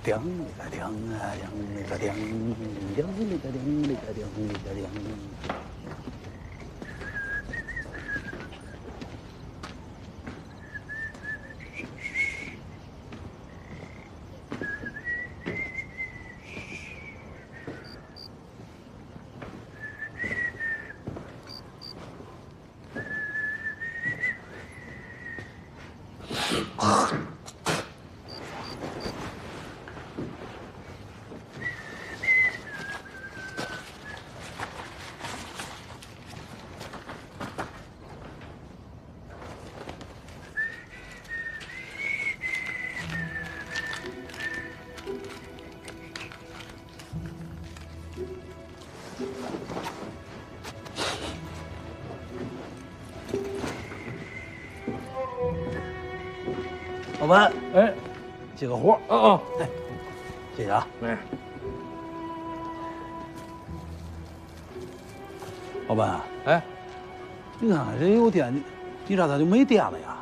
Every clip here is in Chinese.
叮哩个叮啊，叮哩个叮，叮哩个叮哩个叮哩个叮。老板，哎，接个活。哦，哎，谢谢啊。哎，老板，哎，你看看这有电，你咋它就没电了呀？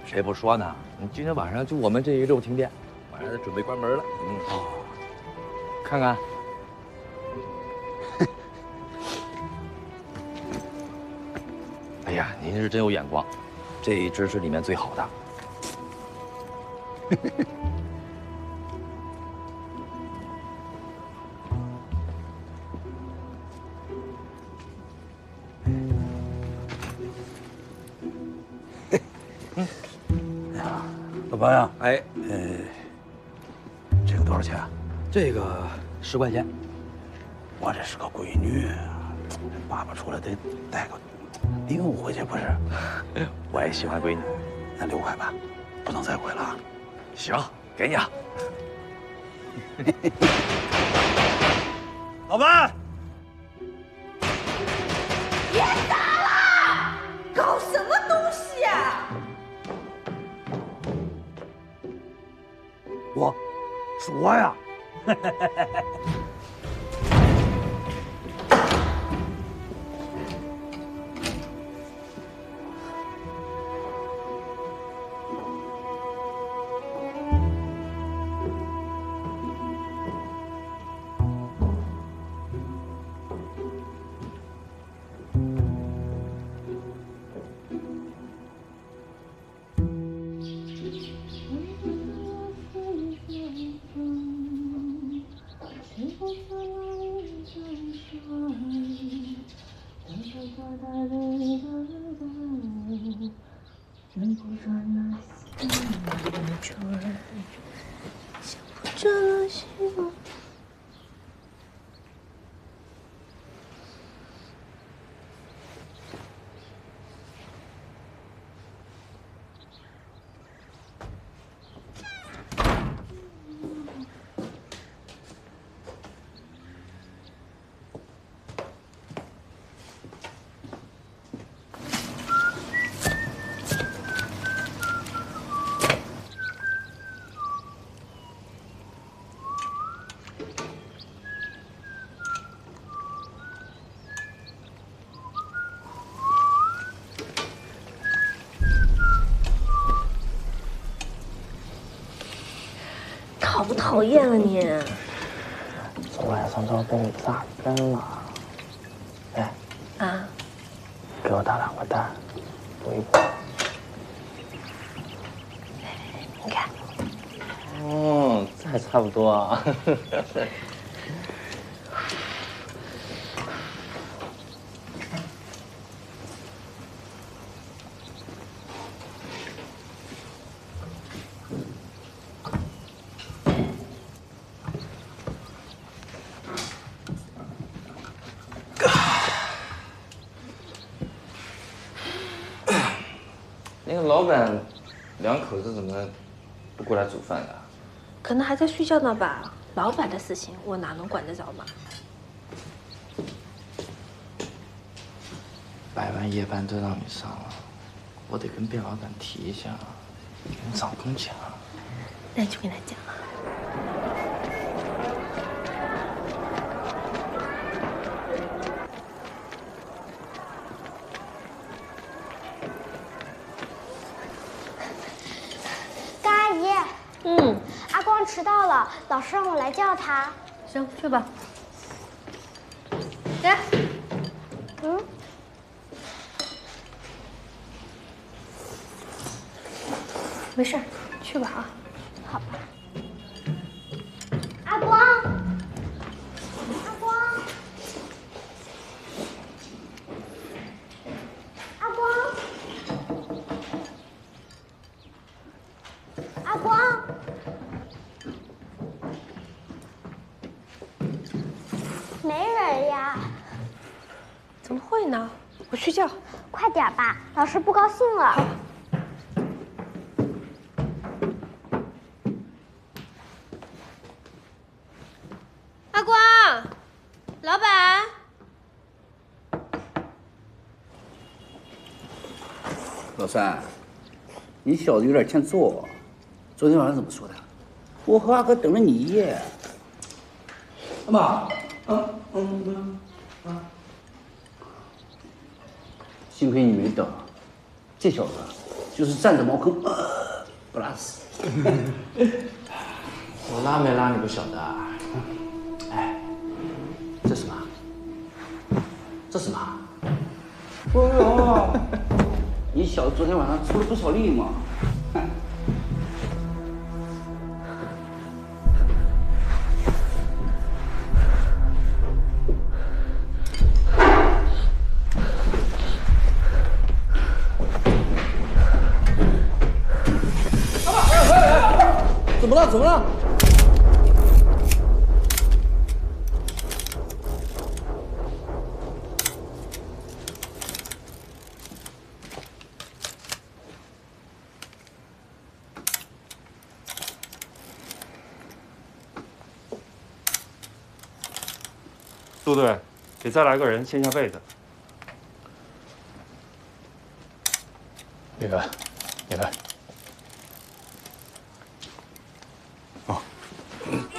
谁不说呢？你今天晚上就我们这一周停电，晚上准备关门了。哦，看看，哎呀，您是真有眼光，这一只是里面最好的。老板呀，哎，这个多少钱？这个10块钱。我这是个闺女，爸爸出来得带个礼物回去不是？我也喜欢闺女。那6块吧，不能再贵了啊。行，给你啊。老板，别打了！搞什么东西啊？是我呀。讨不讨厌啊你？昨晚上都被你榨干了。哎，啊，给我打2个蛋，补一补。你看，哦，这还差不多啊。那个老板2口子怎么不过来煮饭的？可能还在睡觉呢吧。老板的事情我哪能管得着嘛？百万夜班都让你上了，我得跟卞老板提一下，给你涨工钱啊。那你就跟他讲啊。高阿姨，阿光迟到了，了，老师让我来叫他。行，去吧。来，没事，去吧啊。好吧。阿光，阿光，阿光，阿光，没人呀。怎么会呢？我去叫。快点吧，老师不高兴了。阿光，老板。老三，你小子有点欠揍。昨天晚上怎么说的？我和阿哥等了你一夜。妈，幸亏你没等，这小子就是站着茅坑不拉屎。我拉没拉你不晓得啊？哎，这什么？这什么？哦，你小子昨天晚上出了不少力嘛。怎么了？怎么了？杜队，给再来个人掀下被子。别开，别开。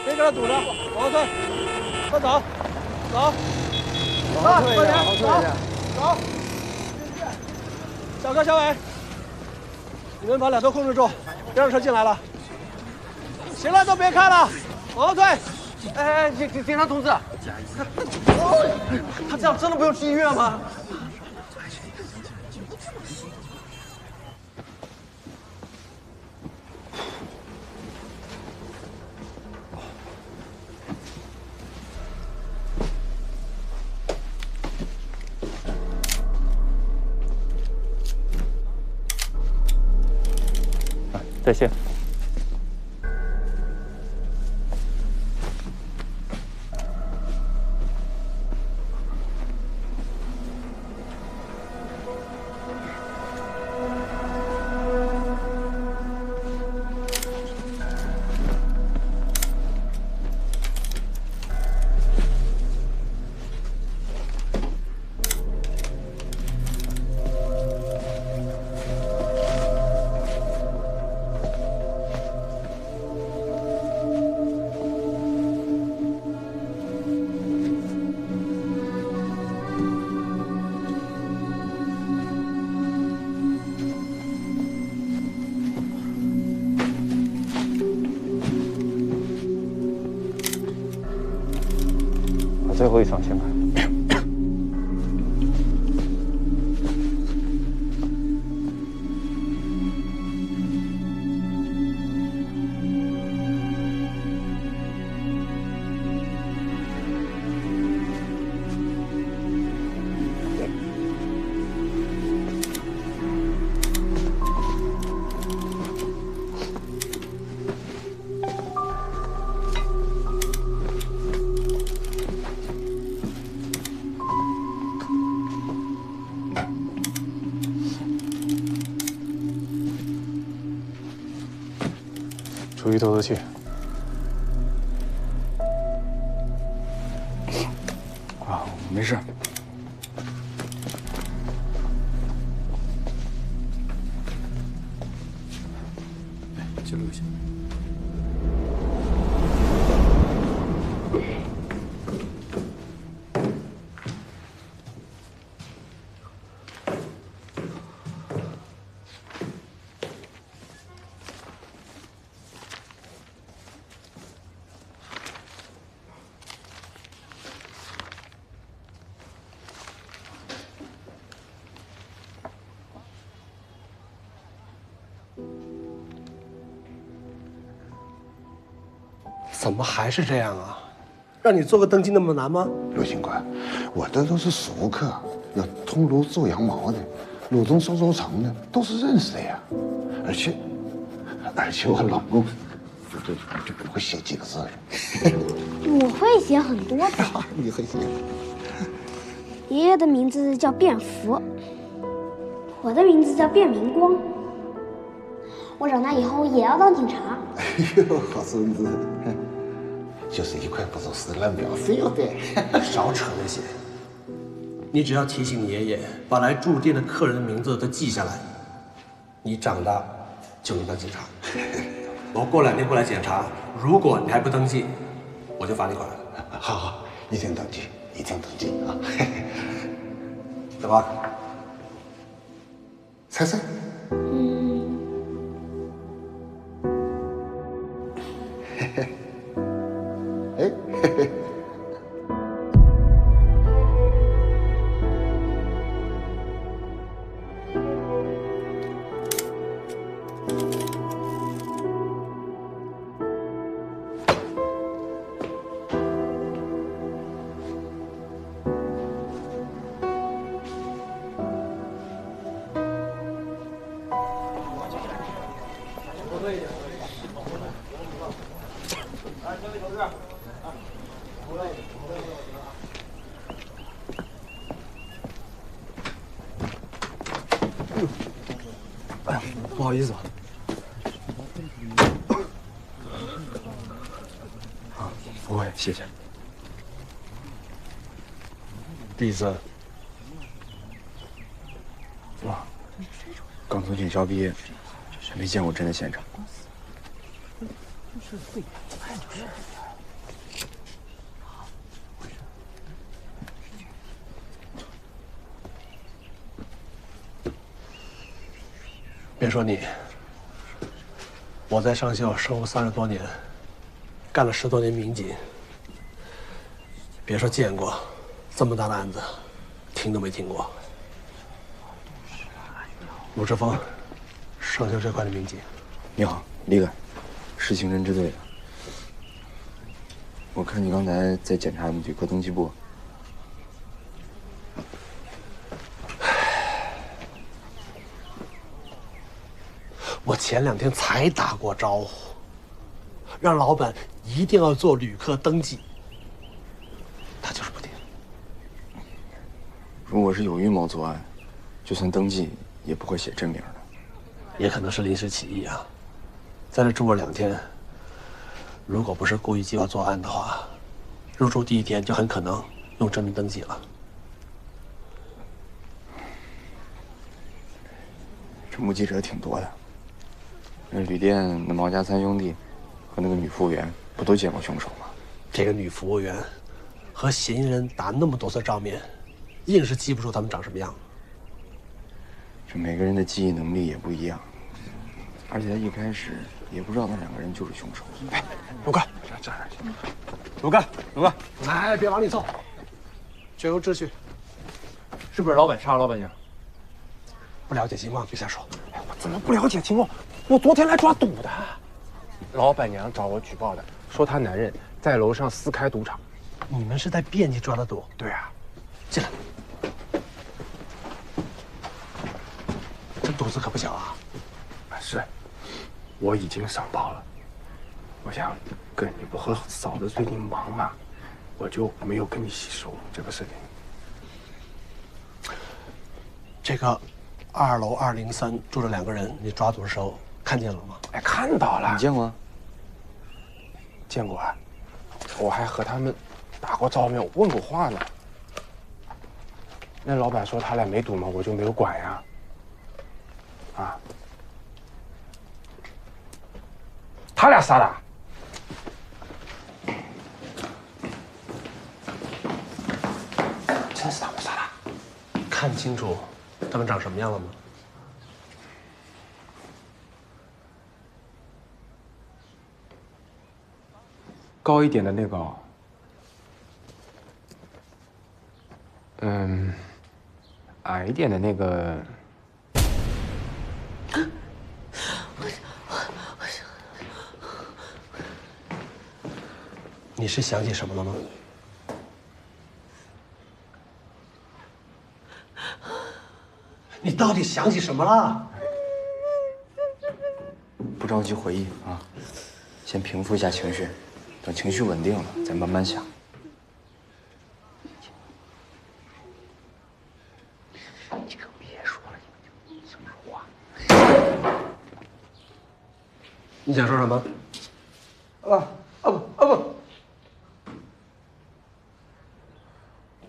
别给他堵着，往后退，快走，走，往后退一点，往后退一点。走。小哥、小伟，你们把两头控制住，别让车进来了。行了，都别看了，往后退。哎，警察同志，他这样真的不用去医院吗？再见。把最后一层掀开。注意透透气。啊，没事。记录一下。怎么还是这样啊？让你做个登记那么难吗？陆警官，我这都是熟客，要通炉做羊毛的，鲁东收收成的，都是认识的呀。而且我老公就不会写几个字了。我会写很多的。你会写？爷爷的名字叫卞福，我的名字叫卞明光。我长大以后也要当警察。哎呦，好孙子，就是一块不走私烂表，非要带。少扯那些。你只要提醒你爷爷，把来住店的客人的名字都记下来。你长大就能当警察。我过2天过来检查，如果你还不登记，我就罚你款。好好，一定登记，一定登记啊！怎么？猜猜？哎，嘿嘿。不好意思啊。啊，不会，谢谢。第一次。哇，刚从警校毕业，没见过真的现场。别说你，我在上校生活30多年，干了10多年民警。别说见过，这么大的案子，听都没听过。鲁志峰，上校这块的民警。你好，李敢，是刑侦支队的。我看你刚才在检查旅客登记簿。我前2天才打过招呼，让老板一定要做旅客登记，他就是不听。如果是有预谋作案，就算登记也不会写真名的。也可能是临时起意啊，在这住了2天，如果不是故意计划作案的话，入住第1天就很可能用真名登记了。这目击者挺多的。那旅店那毛家3兄弟和那个女服务员不都见过凶手吗？这个女服务员和嫌疑人打那么多次照面，硬是记不住他们长什么样。这每个人的记忆能力也不一样，而且他一开始也不知道那2个人就是凶手。哎，鲁哥，鲁哥，哎，别往里凑，绝有秩序。是不是老板杀了老板娘？不了解情况别瞎说。我怎么不了解情况？我昨天来抓赌的。老板娘找我举报的，说她男人在楼上私开赌场。你们是在便街抓的赌？对啊。进来。这赌子可不小啊。是，我已经上报了。我想跟你不和嫂子最近忙嘛，我就没有跟你细说这个事情。这个2楼203住着2个人，你抓赌的时候看见了吗？哎，看到了。你见过？见过啊，我还和他们打过照面，问过话呢。那老板说他俩没赌嘛，我就没有管呀。啊，他俩杀的。真是他们杀的。看清楚他们长什么样了吗？高一点的那个，矮一点的那个，你是想起什么了吗？你到底想起什么了？不着急回忆啊，先平复一下情绪，等情绪稳定了再慢慢想。你可别说了，什么话？你想说什么？不，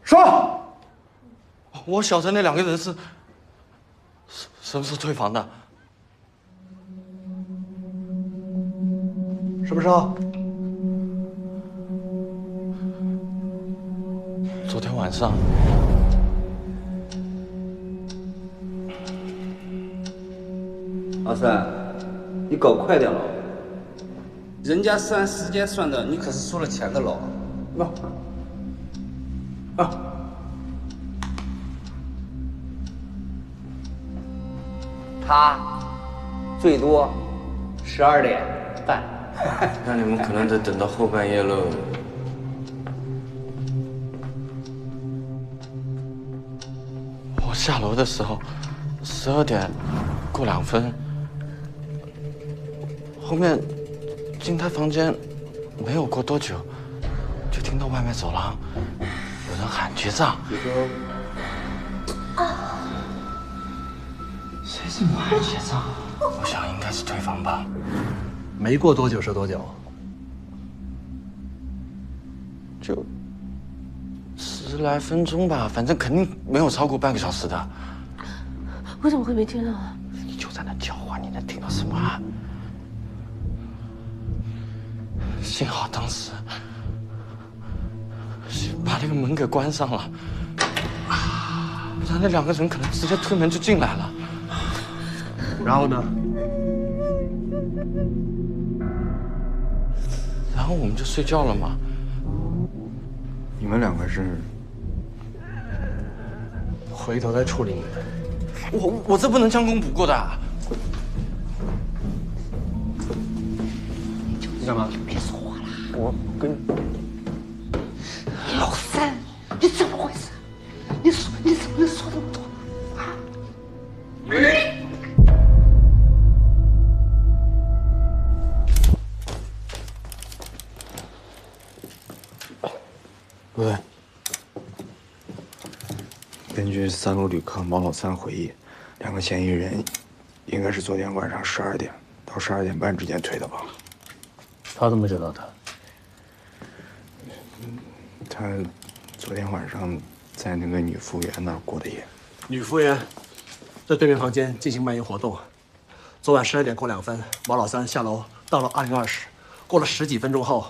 说！我晓得那2个人是退房的。什么时候？昨天晚上。阿三，你搞快点了，人家是按时间算的，你可是收了钱的喽。他最多12点半。那你们可能得等到后半夜了。我下楼的时候，12点过2分，后面进他房间没有过多久，就听到外面走廊有人喊结账。谁这么喊结账？我想应该是退房吧。没过多久是多久？就10来分钟吧，反正肯定没有超过半个小时的。我怎么会没听到啊？你就在那叫唤，你能听到什么啊？幸好当时把那个门给关上了，不然那2个人可能直接推门就进来了。然后呢？然后我们就睡觉了嘛。你们2个是？回头再处理你们。我这不能将功补过的。你干嘛？别说话了，我跟老三，你怎么回事？你怎么能说那么多啊？不对，根据3楼旅客毛老三回忆，2个嫌疑人应该是昨天晚上12点到12点半之间退的房。他怎么知道的？他昨天晚上在那个女服务员那儿过的夜。女服务员在对面房间进行卖淫活动。昨晚12点过2分，毛老三下楼到了220，过了10几分钟后，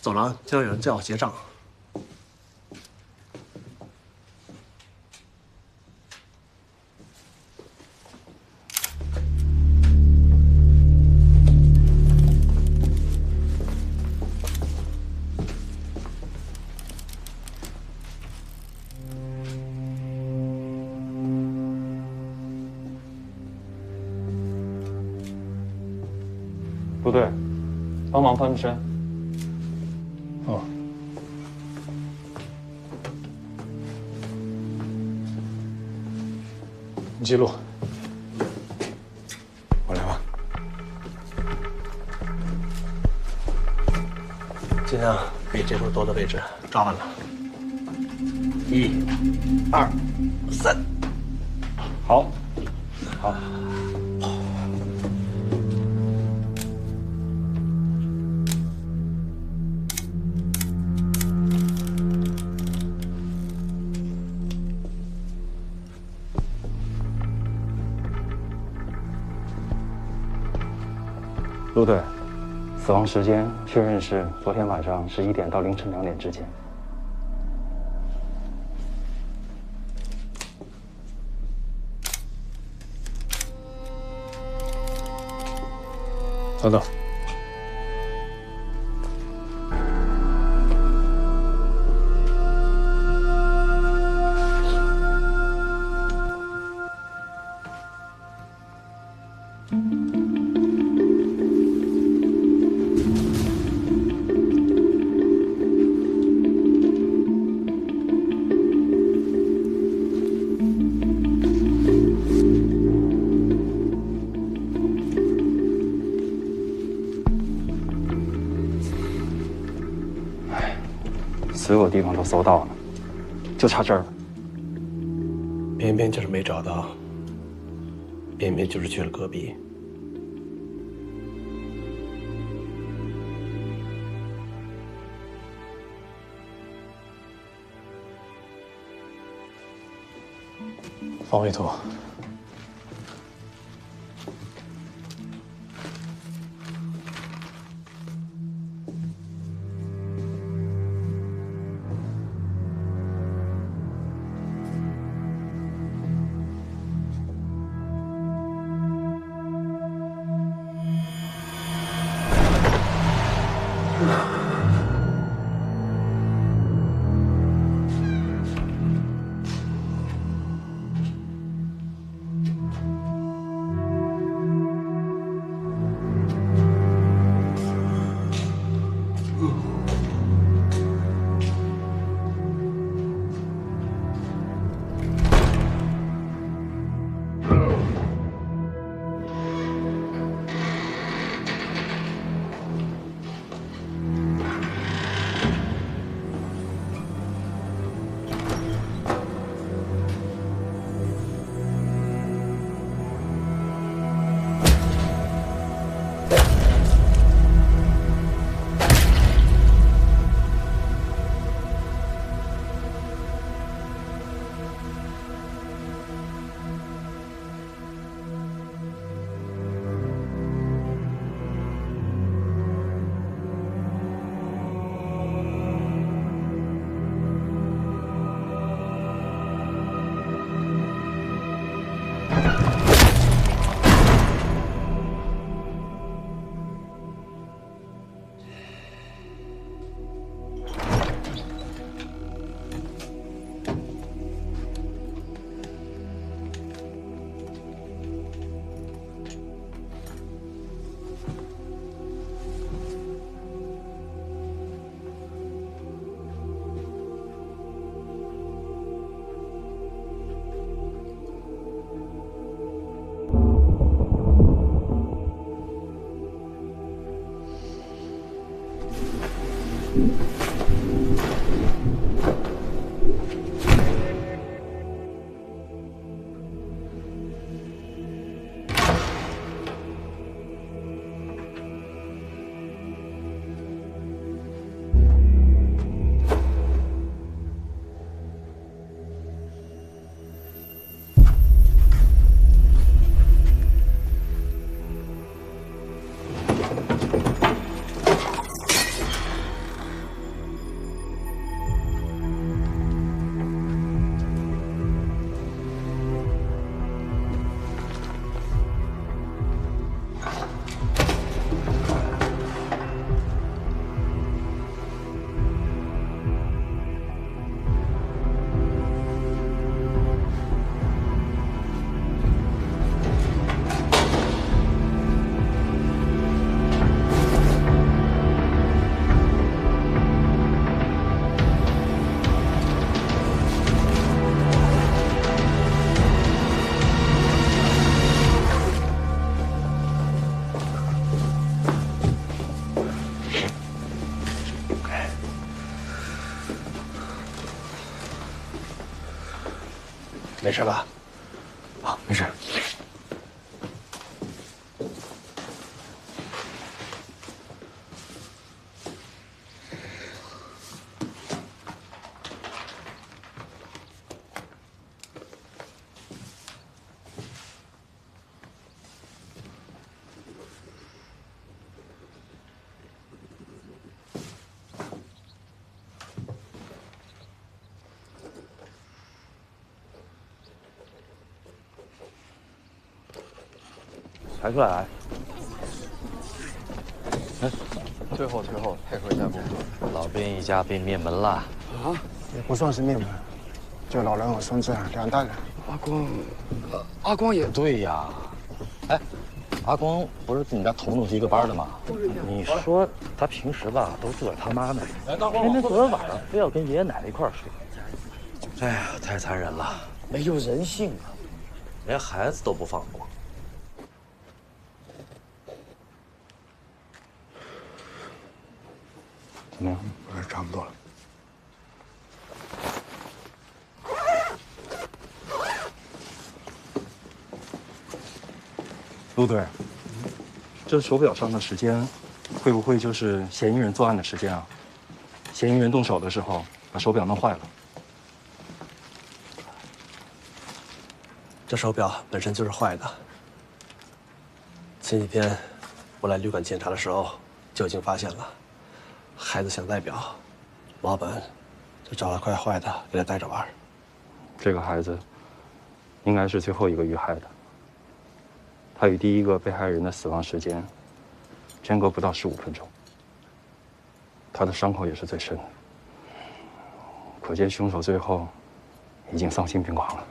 走廊听到有人叫结账。部队，帮忙翻身。哦，你记录。我来吧。尽量比这处多的位置抓完了。1、2、3。好，好。陆队，死亡时间确认是昨天晚上11点到凌晨2点之间。等等。所有地方都搜到了，就差这儿了。偏偏就是没找到，偏偏就是去了隔壁。方委图。没事吧？啊，没事。排出来。哎，退后，配合一下工作。老兵一家被灭门了。啊，也不算是灭门，就老人和孙子2代人。阿光也对呀。哎，阿光不是跟你家彤彤是一个班的吗？你说他平时吧都住在他妈那里，偏偏昨天晚上非要跟爷爷奶奶一块儿睡。哎呀，太残忍了，没有人性啊，连孩子都不放过。怎么样？差不多了。陆队，这手表上的时间，会不会就是嫌疑人作案的时间啊？嫌疑人动手的时候把手表弄坏了。这手表本身就是坏的。前几天我来旅馆检查的时候就已经发现了。孩子想戴表，老板就找了块坏的给他戴着玩。这个孩子应该是最后一个遇害的。他与第一个被害人的死亡时间间隔不到15分钟。他的伤口也是最深的，可见凶手最后已经丧心病狂了。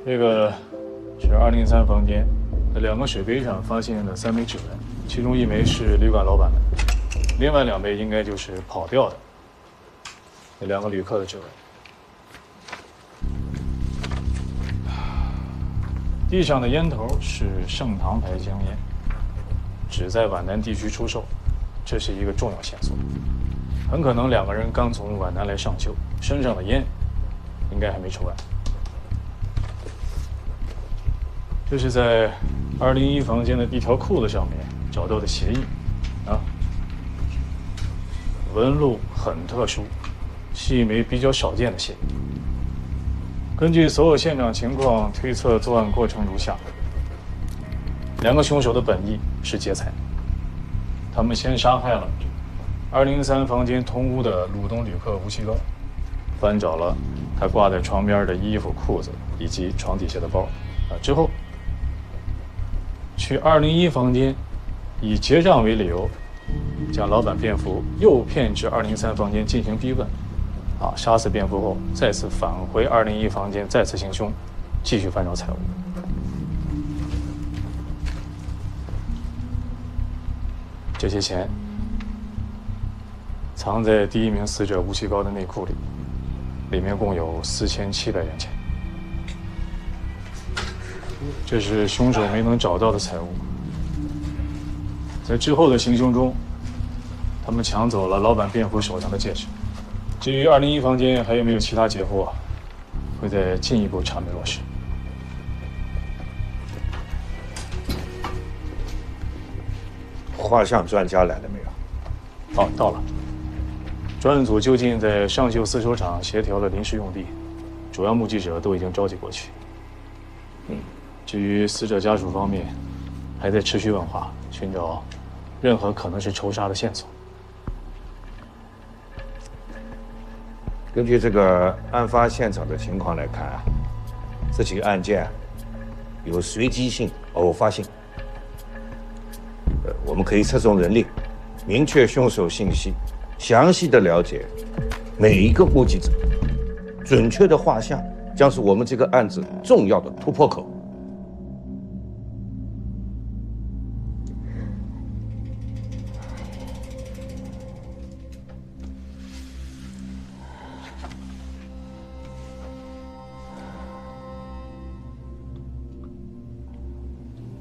这个是203房间，在2个水杯上发现了3枚指纹，其中1枚是旅馆老板的，另外2枚应该就是跑掉的那2个旅客的指纹。地上的烟头是盛唐牌香烟，只在皖南地区出售，这是一个重要线索。很可能2个人刚从皖南来上秀，身上的烟应该还没抽完。这是在201房间的一条裤子上面找到的鞋印，啊，纹路很特殊，是一枚比较少见的鞋印。根据所有现场情况推测，作案过程如下：2个凶手的本意是劫财，他们先杀害了203房间同屋的鲁东旅客吴锡高，翻找了他挂在床边的衣服、裤子以及床底下的包，之后去201房间，以结账为理由，将老板便服诱骗至203房间进行逼问，杀死便服后，再次返回201房间，再次行凶，继续翻找财物。这些钱藏在第1名死者吴锡高的内裤里，里面共有4700元钱。这是凶手没能找到的财物。在之后的行凶中，他们抢走了老板便服手上的戒指。至于201房间还有没有其他劫货，会再进一步查明落实。画像专家来了没有？到了。专案组就近在上秀丝绸厂协调了临时用地，主要目击者都已经召集过去。至于死者家属方面，还在持续问话，寻找任何可能是仇杀的线索。根据这个案发现场的情况来看啊，这起案件有随机性、偶发性。我们可以侧重人力，明确凶手信息，详细的了解每一个目击者，准确的画像将是我们这个案子重要的突破口。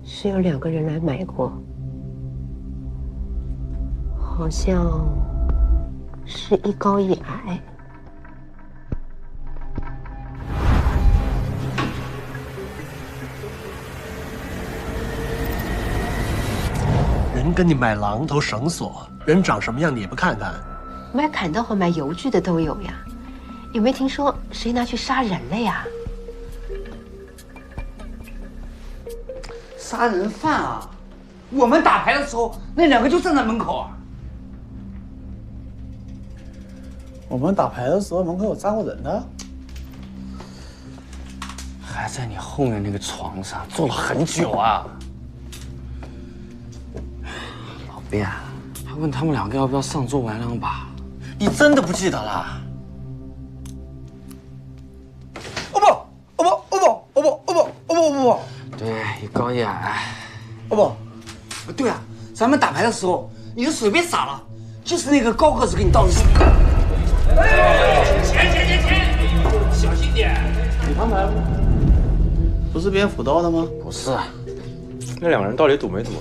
是有2个人来买过，好像是一高一矮。人跟你买榔头绳索，人长什么样你也不看看，卖砍刀和卖邮具的都有呀。有没有听说谁拿去杀人了呀？杀人犯啊！我们打牌的时候，那2个就站在门口啊。我们打牌的时候门口有站过人的，还在你后面那个床上坐了很久啊。老卞，还问他们2个要不要上桌玩2把，你真的不记得了？不，对，一高一矮。对啊，咱们打牌的时候，你的水被洒了，就是那个高个子给你倒的水。钱，小心点。你摊牌了吗？不是蝙蝠倒的吗？不是。那2个人到底赌没赌？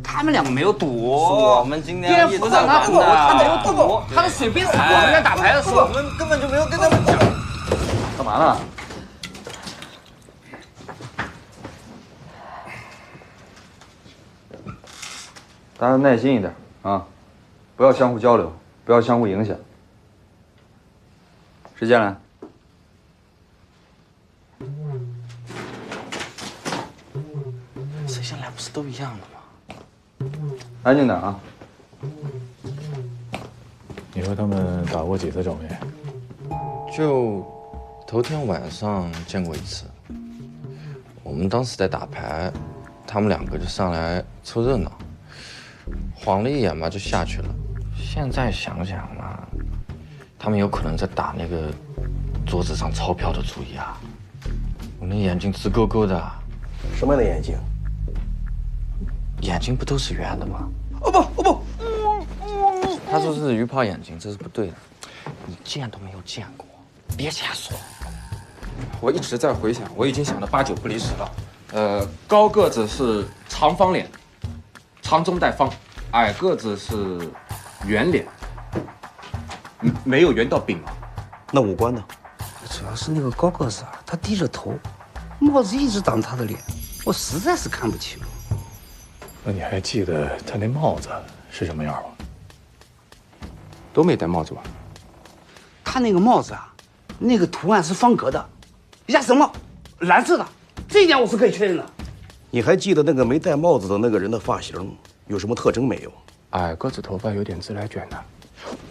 他们2个没有赌，我们今天蝙蝠让他赌，他没有赌，他的水被洒。我们在打牌的时候，我们根本就没有跟他们讲。干嘛呢？大家耐心一点啊，不要相互交流，不要相互影响。谁先来？谁先来不是都一样的吗？安静点啊！你和他们打过几次照面？就头天晚上见过1次。我们当时在打牌，他们2个就上来凑热闹。晃了一眼嘛，就下去了。现在想想嘛，他们有可能在打那个桌子上钞票的主意啊。我那眼睛直勾勾的。什么样的眼睛？眼睛不都是圆的吗？不，他说是鱼泡眼睛，这是不对的。你见都没有见过，别瞎说。我一直在回想，我已经想得8、9不离10了。高个子是长方脸，长中带方。矮个子是圆脸，没有圆到饼啊。那五官呢？主要是那个高个子啊，他低着头，帽子一直挡他的脸，我实在是看不清。那你还记得他那帽子是什么样吗？都没戴帽子吧？他那个帽子啊，那个图案是方格的，鸭舌帽，蓝色的，这一点我是可以确认的。你还记得那个没戴帽子的那个人的发型有什么特征没有？矮个子头发有点自来卷的。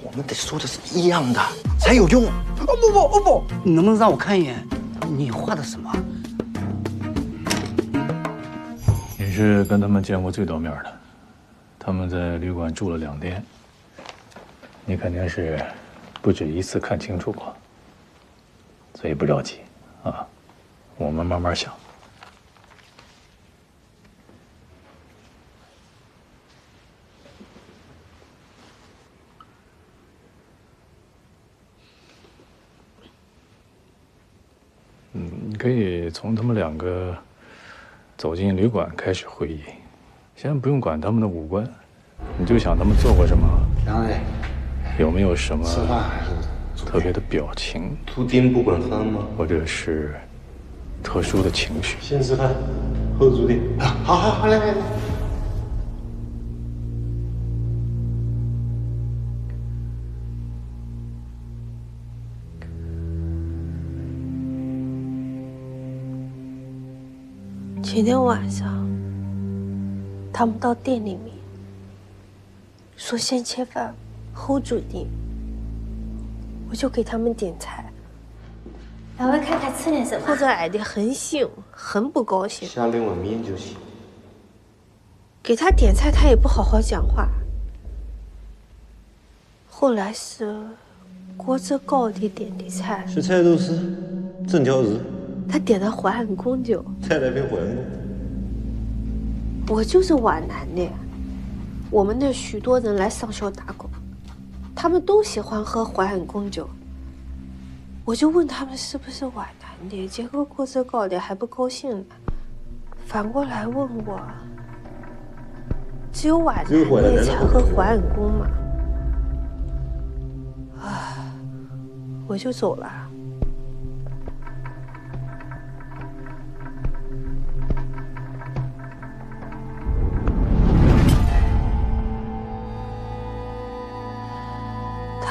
我们得说的是一样的才有用。不，你能不能让我看一眼你画的什么？你是跟他们见过最多面的，他们在旅馆住了2天，你肯定是不止1次看清楚过，所以不着急啊，我们慢慢想。你可以从他们2个走进旅馆开始会议，先不用管他们的五官，你就想他们做过什么，有没有什么特别的表情，图钉不管饭吗？或者是特殊的情绪。先吃饭，后注定。好，来。前天晚上，他们到店里面说先切饭后煮定，我就给他们点菜。两位看看吃点什么？或者矮的很兴，很不高兴。下2碗面就行。给他点菜，他也不好好讲话。后来是锅子高的点的菜，是菜肉丝、整条鱼。他点的淮安公酒，再来杯淮安。我就是皖南的，我们那许多人来上校打工，他们都喜欢喝淮安公酒。我就问他们是不是皖南的，结果锅子高的还不高兴呢，反过来问我，只有皖南的才喝淮安公嘛？啊，我就走了。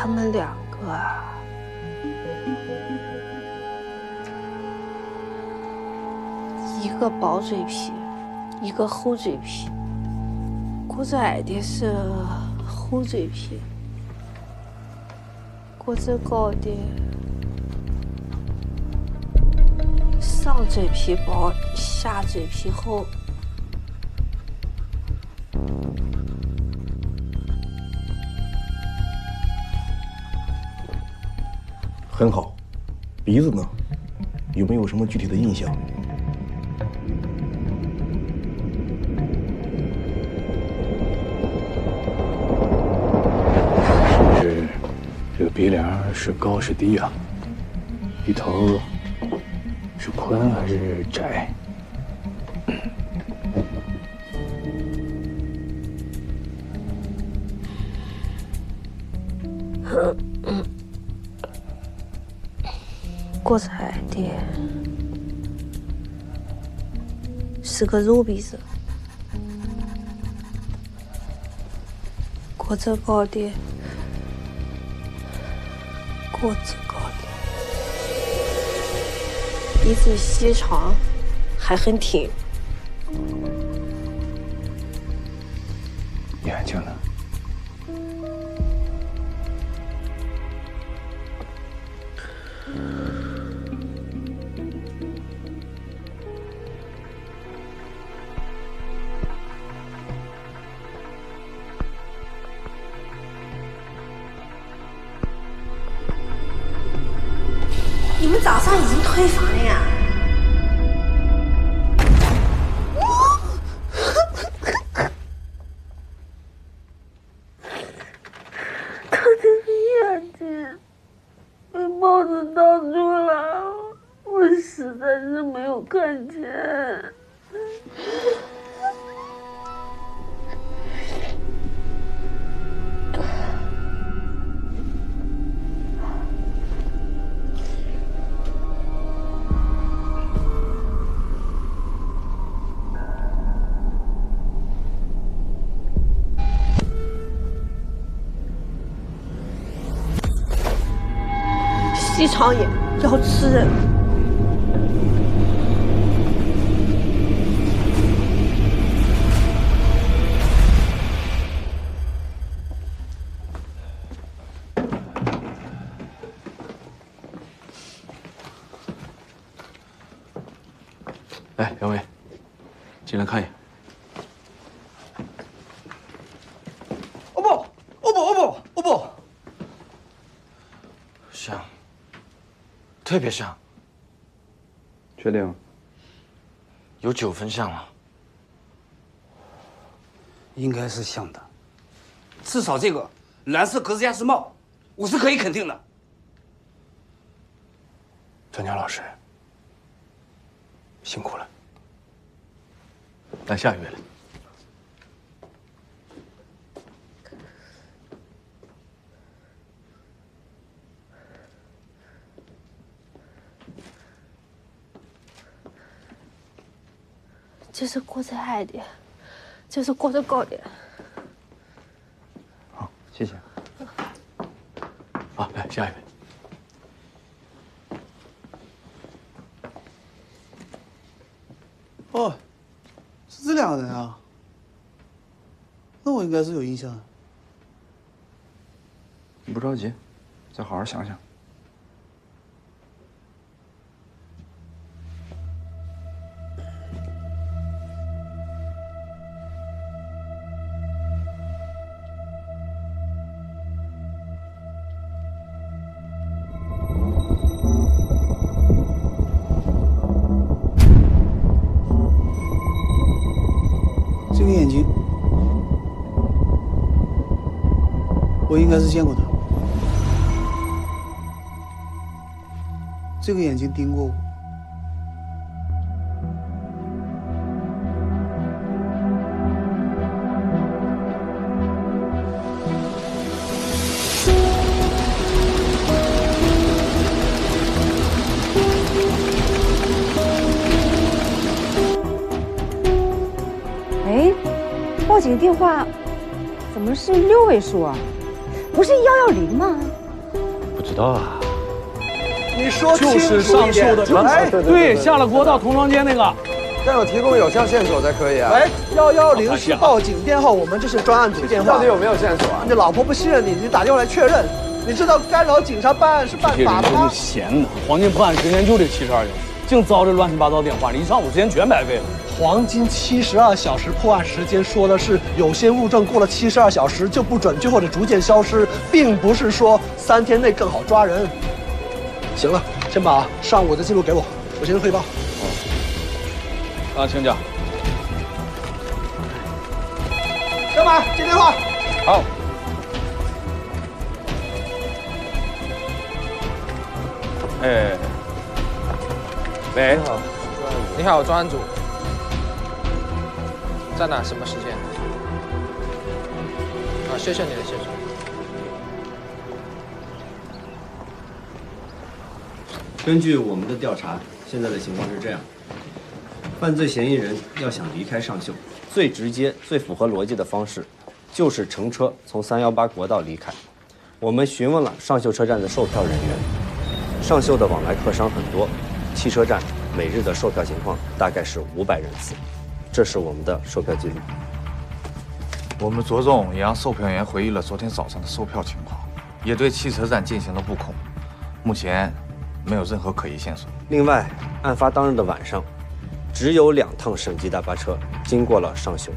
他们两个啊，一个薄嘴皮，一个厚嘴皮。个子矮的是厚嘴皮，个子高的上嘴皮薄，下嘴皮厚。很好，鼻子呢？有没有什么具体的印象？是不是这个鼻梁是高是低啊？鼻头是宽还是窄？个子矮的是个肉鼻子，个子高的鼻子细长，还很挺。眼睛呢？你们早上已经退房了呀？他这个眼睛被帽子挡住了，我实在是没有看见。细长眼要吃人。来，杨伟，进来看一眼。哦不，像，特别像。确定？有9分像了。应该是像的，至少这个蓝色格子鸭舌帽，我是可以肯定的。张江老师，辛苦了。来，下一位了。这是个子矮的，这是个子高的。好，谢谢。好，来下一位。哦，是这两个人啊。那我应该是有印象的。你不着急，再好好想想。这个眼睛，我应该是见过的。这个眼睛盯过我。哎，报警电话怎么是6位数啊？不是110吗？知道啊。你说就是上秀的船，哎，对，下了国道桐庄街那个。但要提供有效线索才可以啊。喂，110是报警电话，我们这是专案组电话。到底有没有线索啊？你老婆不信任你，你打电话来确认。你知道干扰警察办案是犯法的吗？闲的，黄金破案时间就这72小时，净遭这乱七八糟电话，一上午时间全白费了。黄金72小时破案时间说的是有些物证过了72小时就不准确或者逐渐消失，并不是说3天内更好抓人。行了，先把上午的记录给我，我先汇报。请讲。小马接电话。好。哎，喂，你好，专案组，在哪？什么时间？啊，谢谢你的线索。根据我们的调查，现在的情况是这样：犯罪嫌疑人要想离开上秀，最直接、最符合逻辑的方式，就是乘车从318国道离开。我们询问了上秀车站的售票人员。上秀的往来客商很多，汽车站每日的售票情况大概是500人次，这是我们的售票记录。我们着重也让售票员回忆了昨天早上的售票情况，也对汽车站进行了布控，目前没有任何可疑线索。另外，案发当日的晚上，只有2趟省级大巴车经过了上秀，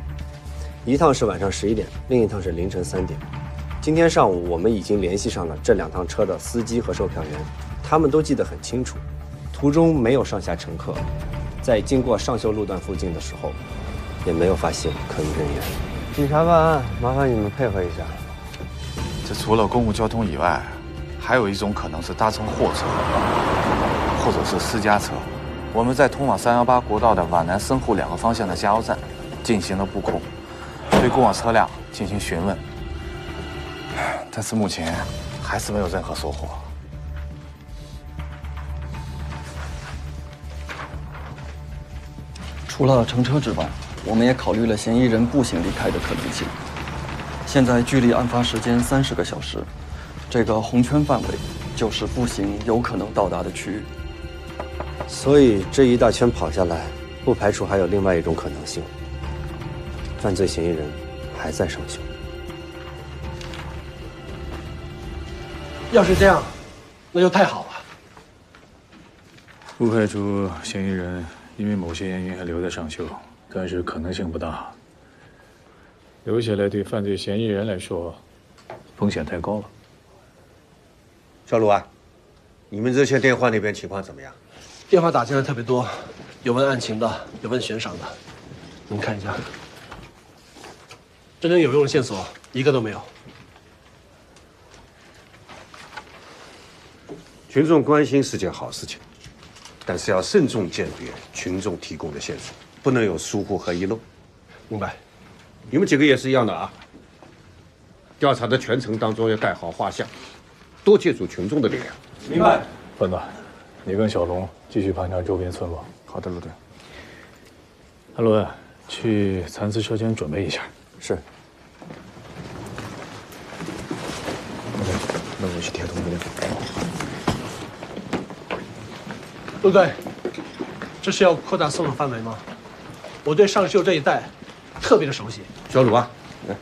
一趟是晚上11点，另一趟是凌晨3点。今天上午，我们已经联系上了这2趟车的司机和售票员。他们都记得很清楚，途中没有上下乘客，在经过上秀路段附近的时候，也没有发现可疑人员。警察办案，麻烦你们配合一下。这除了公共交通以外，还有一种可能是搭乘货车，或者是私家车。我们在通往318国道的皖南深沪2个方向的加油站进行了布控，对过往车辆进行询问，但是目前还是没有任何收获。除了乘车之外，我们也考虑了嫌疑人步行离开的可能性。现在距离案发时间30个小时，这个红圈范围就是步行有可能到达的区域。所以这一大圈跑下来，不排除还有另外一种可能性：犯罪嫌疑人还在上秀。要是这样，那就太好了。不排除嫌疑人因为某些原因还留在上秀，但是可能性不大。留下来对犯罪嫌疑人来说，风险太高了。小鲁啊，你们热线电话那边情况怎么样？电话打进来特别多，有问案情的，有问悬赏的，您看一下。真正有用的线索一个都没有。群众关心是件好事情，但是要慎重鉴别群众提供的线索，不能有疏忽和遗漏。明白。你们几个也是一样的啊。调查的全程当中要带好画像，多借助群众的力量。明白。笨子，你跟小龙继续盘查周边村落。好的，陆队。阿伦，去残次车间准备一下。是。那我去铁通那边。陆队，这是要扩大搜索范围吗？我对上秀这一带特别的熟悉。小鲁啊，来。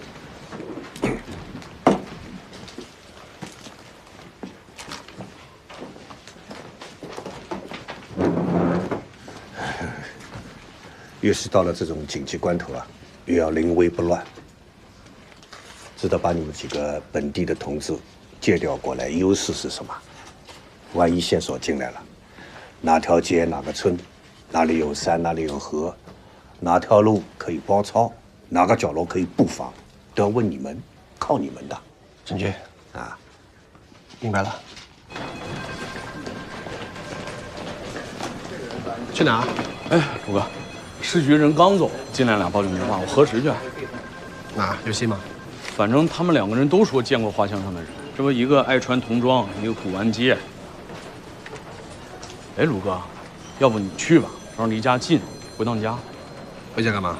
越是到了这种紧急关头啊，越要临危不乱。知道把你们几个本地的同志借调过来，优势是什么？万一线索进来了，哪条街哪个村，哪里有山哪里有河，哪条路可以包抄，哪个角落可以布防，都要问你们，靠你们的。陈局啊，明白了。去哪儿？哎，虎哥，市局人刚走，进来2报警电话，我核实去。哪儿有戏吗？反正他们2个人都说见过画像上的人，这不一个爱川童装，一个古玩街。哎，鲁哥，要不你去吧，正好离家近，回趟家。回家干嘛？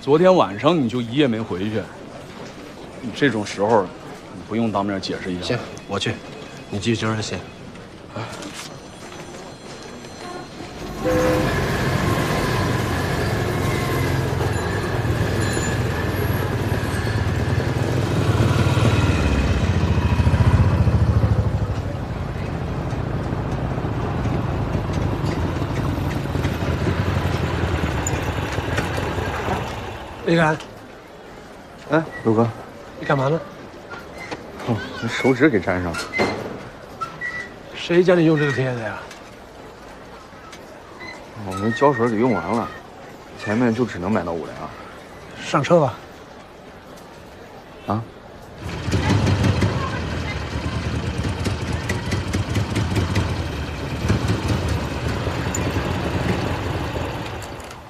昨天晚上你就一夜没回去，你这种时候，你不用当面解释一下。行，我去。你记这儿写。李敢，哎，陆哥，你干嘛呢？哦，那手指给粘上了。谁叫你用这个贴的呀？我那胶水给用完了，前面就只能买到5两。上车吧。啊？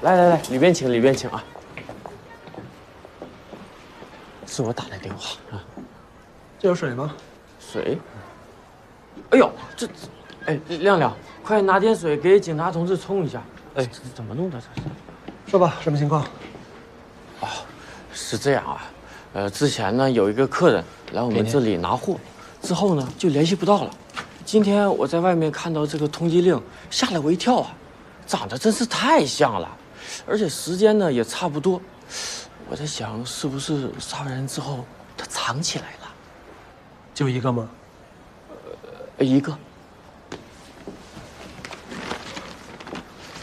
来来来，里边请，里边请啊！是我打的电话啊。这有水吗？水？哎呦，这，哎，亮亮，快拿点水给警察同志冲一下。哎，这怎么弄的？这是？说吧，什么情况？哦，是这样啊，之前呢有一个客人来我们这里拿货，之后呢就联系不到了。今天我在外面看到这个通缉令，吓了我一跳啊，长得真是太像了，而且时间呢也差不多。我在想，是不是杀完人之后他藏起来了？就一个吗？一个。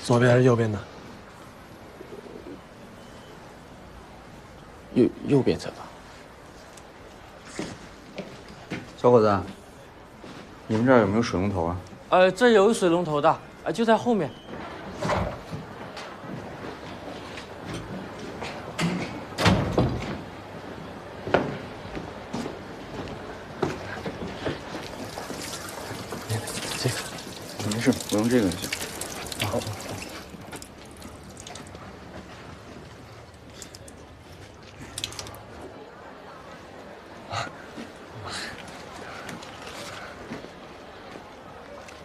左边还是右边的？右边这个。小伙子，你们这儿有没有水龙头啊？这有个水龙头的，就在后面。这个没事，我用这个就行。好。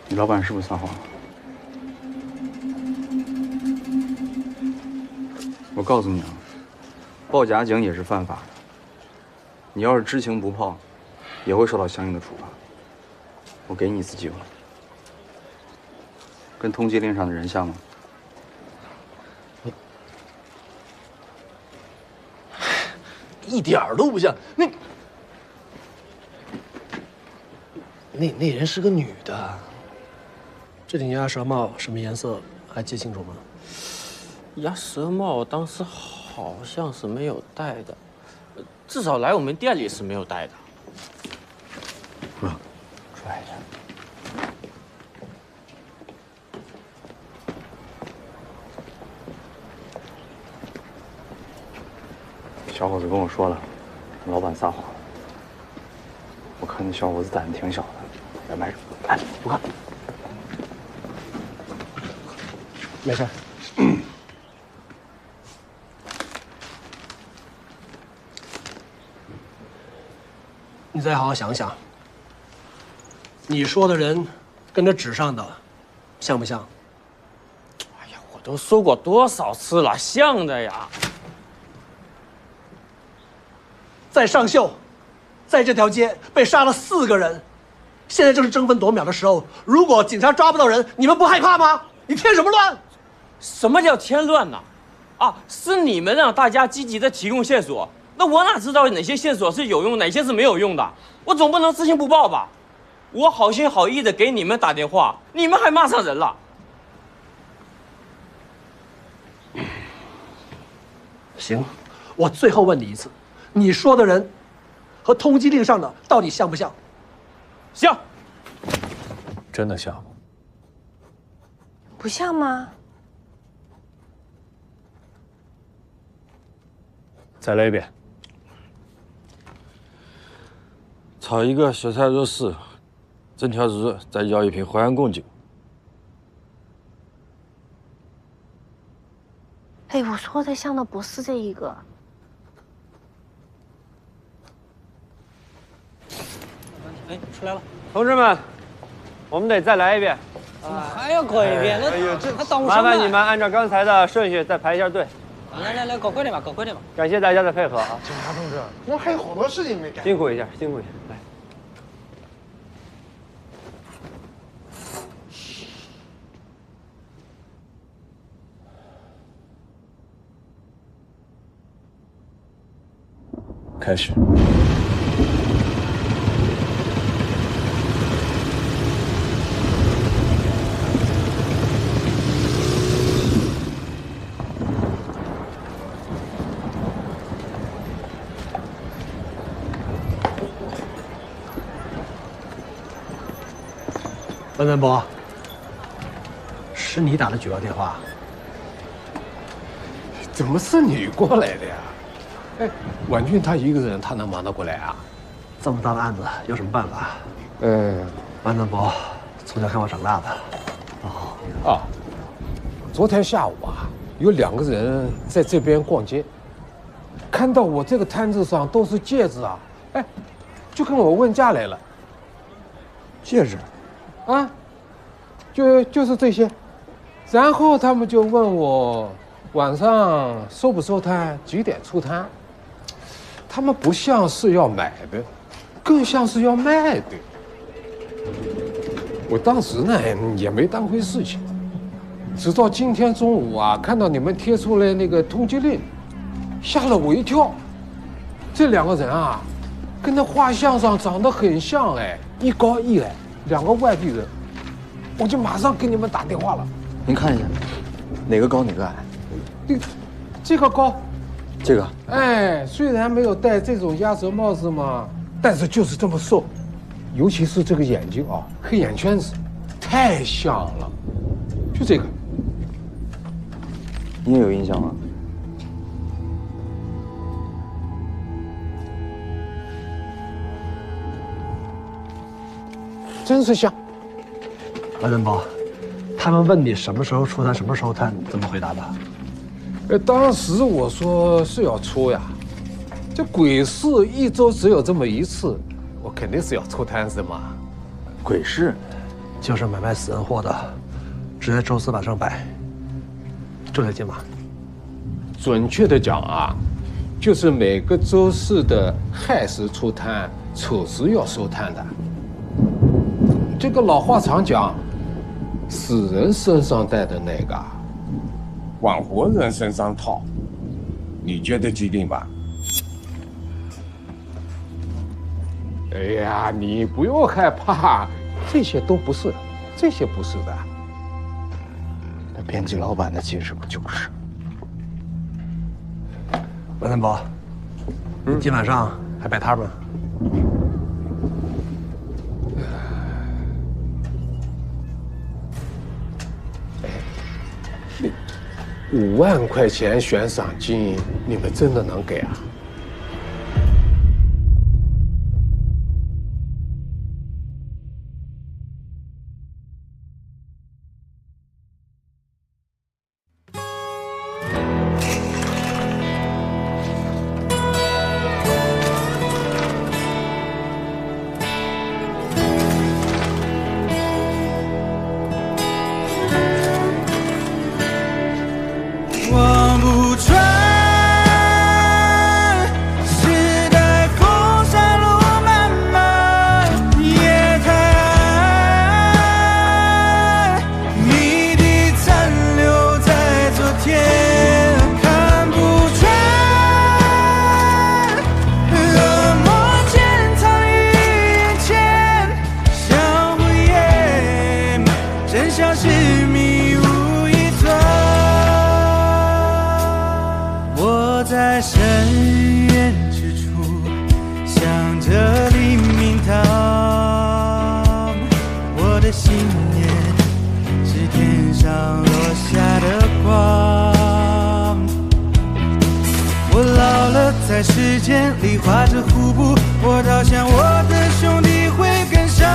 你老板是不是撒谎了？我告诉你啊，报假警也是犯法的。你要是知情不报，也会受到相应的处罚。我给你一次机会。跟通缉令上的人像吗？一点儿都不像。那人是个女的。这顶鸭舌帽什么颜色还记清楚吗？鸭舌帽当时好像是没有戴的，至少来我们店里是没有戴的。出来一下。小伙子跟我说了，老板撒谎了。我看那小伙子胆子挺小的，来埋着。哎，不看。没事。你再好好想想，你说的人跟这纸上的像不像？哎呀，我都说过多少次了，像的呀。在上秀，在这条街被杀了4个人，现在正是争分夺秒的时候。如果警察抓不到人，你们不害怕吗？你添什么乱？什么叫添乱呢？啊，是你们让大家积极的提供线索，那我哪知道哪些线索是有用，哪些是没有用的？我总不能知情不报吧？我好心好意的给你们打电话，你们还骂上人了。行，我最后问你一次，你说的人和通缉令上的到底像不像？像。真的像吗？不像吗？再来一遍。炒一个小菜肉丝，整条鱼，再要一瓶淮安贡酒。哎，我说的像的不是这一个。哎，出来了，同志们，我们得再来一遍。还要搞一遍？那那耽误麻烦你们按照刚才的顺序再排一下队。来，搞快点吧，搞快点吧。感谢大家的配合啊！警察同志，我还有好多事情没干。辛苦一下，辛苦一下，来。开始。文文博，是你打的举报电话？怎么是你过来的呀？哎，婉俊他一个人，他能忙得过来啊？这么大的案子，有什么办法？文文博，从小看我长大的。昨天下午啊，有2个人在这边逛街，看到我这个摊子上都是戒指啊，哎，就跟我问价来了。戒指？啊，就是这些，然后他们就问我晚上收不收摊，几点出摊。他们不像是要买的，更像是要卖的。我当时呢也没当回事情，直到今天中午啊，看到你们贴出来那个通缉令，吓了我一跳。这2个人啊，跟那画像上长得很像，哎，一高一矮，2个外地人，我就马上给你们打电话了。您看一下，哪个高哪个矮？这个高，这个。哎，虽然没有戴这种鸭舌帽子嘛，但是就是这么瘦，尤其是这个眼睛啊，黑眼圈子，太像了。就这个，你也有印象吗？真是像。文文博，他们问你什么时候出摊，什么时候摊，怎么回答的？当时我说是要出呀，这鬼市1周只有这么1次，我肯定是要出摊子嘛。鬼市，就是买卖死人货的，只在周4晚上摆，这条街嘛。准确的讲啊，就是每个周4的亥时出摊，丑时要收摊的。这个老话常讲，死人身上带的那个，往活人身上套，你觉得吉利吗？哎呀，你不用害怕，这些都不是，这些不是的。那编辑老板的戒指不就是？文文博，今晚上还摆摊吗？5万块钱悬赏金，你们真的能给啊？望不穿，时代风沙路漫漫，夜太暗，谜底残留在昨天，看不穿，恶魔潜藏于眼前，像火焰，真相是迷雾一团。我在深渊之处，向着黎明堂。我的信念是天上落下的光。我老了，在时间里画着瀑布，我倒想我的兄弟会跟上。